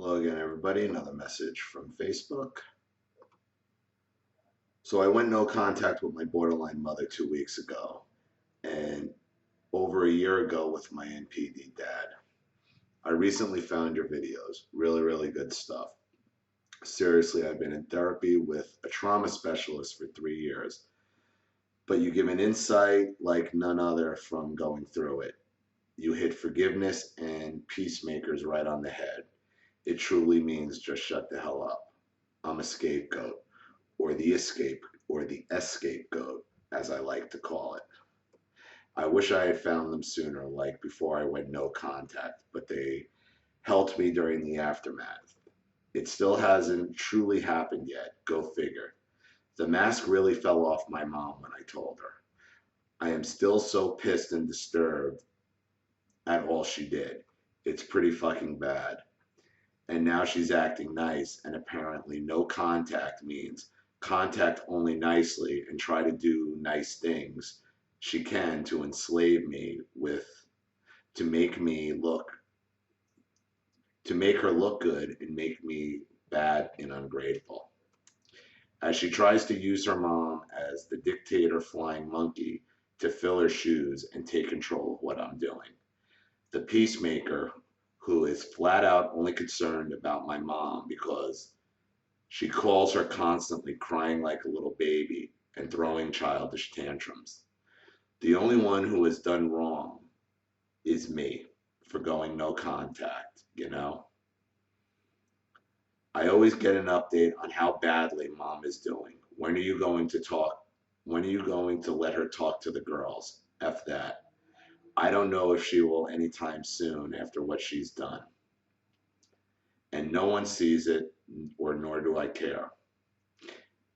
Hello again, everybody. Another message from Facebook. So I went no contact with my borderline mother 2 weeks ago, and over a year ago with my NPD dad. I recently found your videos. Really, really good stuff. Seriously, I've been in therapy with a trauma specialist for 3 years, but you give an insight like none other from going through it. You hit forgiveness and peacemakers right on the head. It truly means just shut the hell up. I'm a scapegoat. Or the escapegoat, as I like to call it. I wish I had found them sooner, like before I went no contact, but they helped me during the aftermath. It still hasn't truly happened yet, go figure. The mask really fell off my mom when I told her. I am still so pissed and disturbed at all she did. It's pretty fucking bad. And now she's acting nice, and apparently no contact means contact only nicely and try to do nice things she can to enslave me with to make me look to make her look good and make me bad and ungrateful. As she tries to use her mom as the dictator flying monkey to fill her shoes and take control of what I'm doing. The peacemaker who is flat out only concerned about my mom because she calls her constantly crying like a little baby and throwing childish tantrums. The only one who has done wrong is me for going no contact. I always get an update on how badly mom is doing. When are you going to talk? When are you going to let her talk to the girls? F that. I don't know if she will anytime soon after what she's done. And no one sees it, or nor do I care.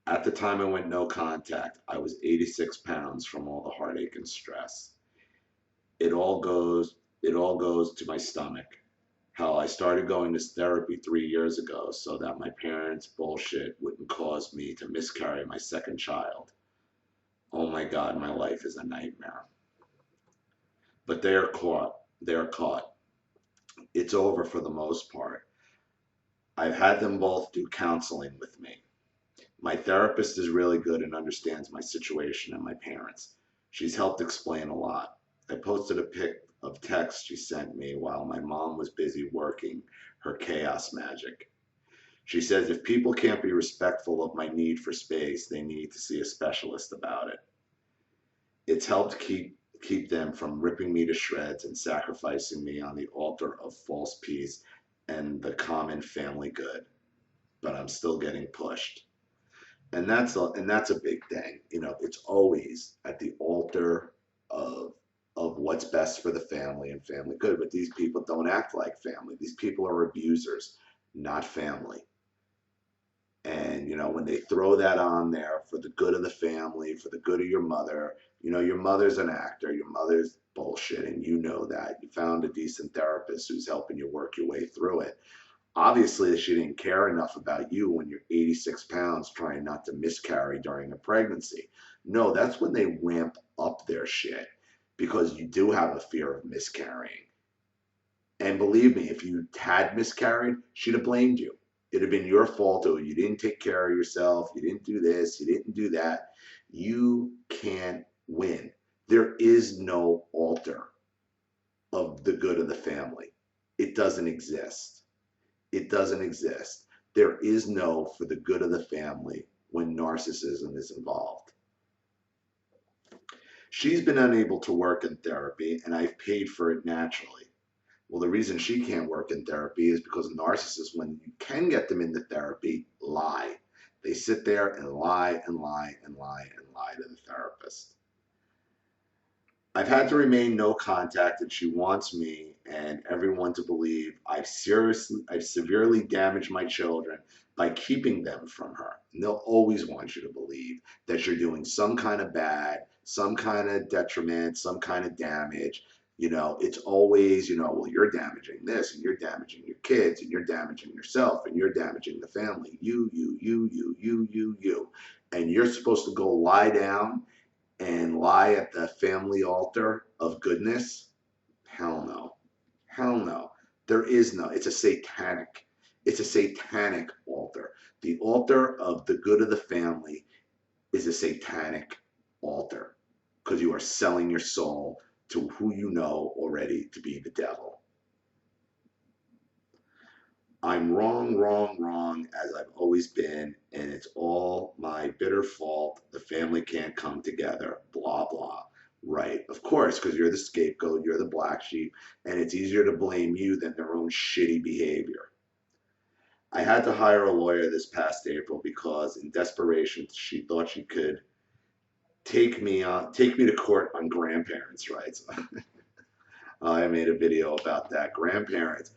At the time I went no contact, I was 86 pounds from all the heartache and stress. It all goes to my stomach. How I started going to therapy 3 years ago so that my parents' bullshit wouldn't cause me to miscarry my second child. Oh my God, my life is a nightmare. But they are caught. They are caught. It's over for the most part. I've had them both do counseling with me. My therapist is really good and understands my situation and my parents. She's helped explain a lot. I posted a pic of text she sent me while my mom was busy working her chaos magic. She says if people can't be respectful of my need for space, they need to see a specialist about it. It's helped keep them from ripping me to shreds and sacrificing me on the altar of false peace and the common family good. But I'm still getting pushed. And that's a big thing. It's always at the altar of of what's best for the family and family good. But these people don't act like family. These people are abusers, not family. And when they throw that on there for the good of the family, for the good of your mother, your mother's an actor, your mother's bullshitting, that. You found a decent therapist who's helping you work your way through it. Obviously, she didn't care enough about you when you're 86 pounds trying not to miscarry during a pregnancy. No, that's when they ramp up their shit because you do have a fear of miscarrying. And believe me, if you had miscarried, she'd have blamed you. It'd have been your fault. Oh, you didn't take care of yourself. You didn't do this. You didn't do that. You can't win. There is no altar of the good of the family. It doesn't exist. It doesn't exist. There is no for the good of the family when narcissism is involved. She's been unable to work in therapy, and I've paid for it naturally. Well, the reason she can't work in therapy is because narcissists, when you can get them into therapy, lie. They sit there and lie and lie and lie and lie to the therapist. I've had to remain no contact, and she wants me and everyone to believe I've severely damaged my children by keeping them from her. And they'll always want you to believe that you're doing some kind of bad, some kind of detriment, some kind of damage. It's always, well, you're damaging this, and you're damaging your kids, and you're damaging yourself, and you're damaging the family. You. And you're supposed to go lie down and lie at the family altar of goodness? Hell no. Hell no. There is no. It's a satanic. It's a satanic altar. The altar of the good of the family is a satanic altar because you are selling your soul to who you know already to be the devil. I'm wrong, wrong, wrong, as I've always been, and it's all my bitter fault. The family can't come together, blah, blah. Right, of course, because you're the scapegoat, you're the black sheep, and it's easier to blame you than their own shitty behavior. I had to hire a lawyer this past April because in desperation she thought she could take me to court on grandparents' rights. I made a video about that. Grandparents,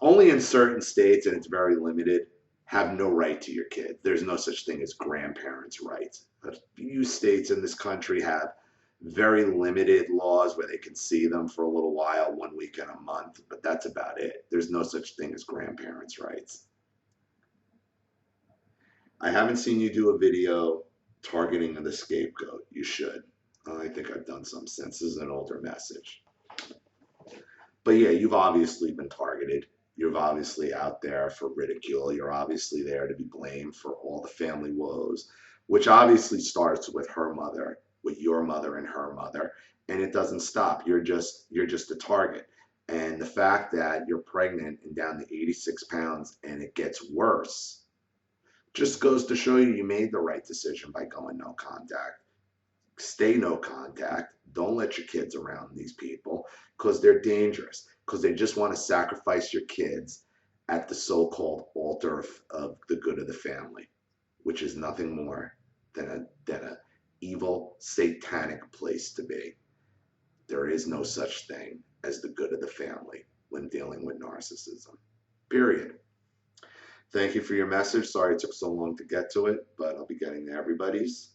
only in certain states, and it's very limited, have no right to your kid. There's no such thing as grandparents' rights. A few states in this country have very limited laws where they can see them for a little while, 1 week in a month, but that's about it. There's no such thing as grandparents' rights. I haven't seen you do a video targeting the scapegoat. You should. I think I've done some since. This is an older message. But yeah, you've obviously been targeted. You're obviously out there for ridicule. You're obviously there to be blamed for all the family woes, which obviously starts with her mother, with your mother and her mother, and it doesn't stop. You're just a target. And the fact that you're pregnant and down to 86 pounds and it gets worse just goes to show you made the right decision by going no contact. Stay no contact. Don't let your kids around these people because they're dangerous, because they just want to sacrifice your kids at the so-called altar of the good of the family, which is nothing more than a evil, satanic place to be. There is no such thing as the good of the family when dealing with narcissism. Period. Thank you for your message. Sorry it took so long to get to it, but I'll be getting to everybody's.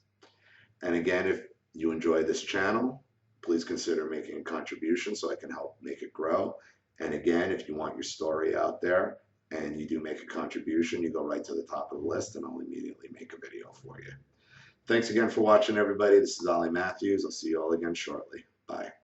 And again, if you enjoy this channel, please consider making a contribution so I can help make it grow. And again, if you want your story out there and you do make a contribution, you go right to the top of the list and I'll immediately make a video for you. Thanks again for watching, everybody. This is Ollie Matthews. I'll see you all again shortly. Bye.